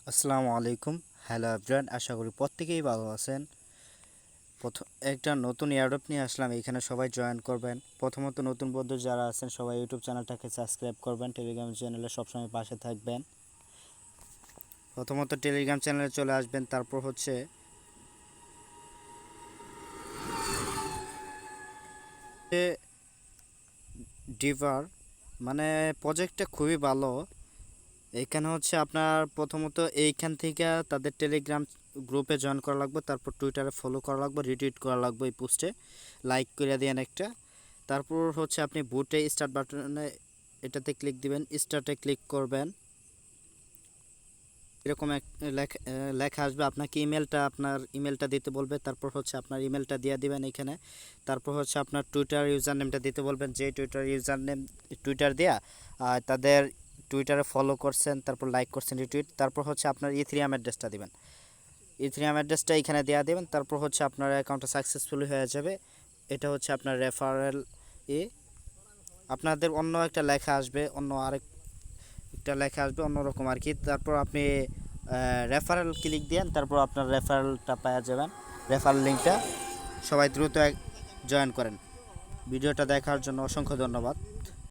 আসসালামু আলাইকুম। Hello everyone, আশা করি প্রত্যেকেই ভালো আছেন। প্রথম একটা নতুন এয়ারড্রপ নিয়ে আসলাম, এখানে সবাই জয়েন করবেন। প্রথমত নতুন বন্ধু যারা আছেন সবাই ইউটিউব চ্যানেলটাকে সাবস্ক্রাইব করবেন, টেলিগ্রাম চ্যানেলে সবসময় পাশে থাকবেন। প্রথমত টেলিগ্রাম চ্যানেলে চলে আসবেন, তারপর হচ্ছে ডিভার মানে প্রজেক্টটা খুবই ভালো। এইখানে হচ্ছে আপনার প্রথমত এইখান থেকে তাদের টেলিগ্রাম গ্রুপে জয়েন করা লাগবে, তারপর টুইটারে ফলো করা লাগবে, রিটুইট করা লাগবে, এই পোস্টে লাইক করে দেন একটা। তারপর হচ্ছে আপনি বুটে স্টার্ট বাটনে এটাতে ক্লিক দিবেন, স্টার্টে ক্লিক করবেন। এরকম এক লেখা আসবে, আপনাকে আপনার ইমেলটা দিতে বলবে। তারপর হচ্ছে আপনার ইমেলটা দিয়ে দিবেন এখানে। তারপর হচ্ছে আপনার টুইটার ইউজার নেমটা দিতে বলবেন, যে টুইটার ইউজার নেম টুইটার দেয়া তাদের টুইটারে ফলো করছেন, তারপর লাইক করছেন, রিটুইট। তারপর হচ্ছে আপনার ইথিরিয়াম অ্যাড্রেসটা দিবেন, ইথিরিয়াম অ্যাড্রেসটা এখানে দেওয়া দেবেন। তারপর হচ্ছে আপনার অ্যাকাউন্টটা সাকসেসফুল হয়ে যাবে। এটা হচ্ছে আপনার রেফারেল। এ আপনাদের অন্য একটা লেখা আসবে, একটা লেখা আসবে অন্যরকম আর কি। তারপর আপনি রেফারেল ক্লিক দেন, তারপর আপনার রেফারেলটা পাওয়া যাবেন, রেফারেল লিঙ্কটা। সবাই দ্রুত জয়েন করেন। ভিডিওটা দেখার জন্য অসংখ্য ধন্যবাদ।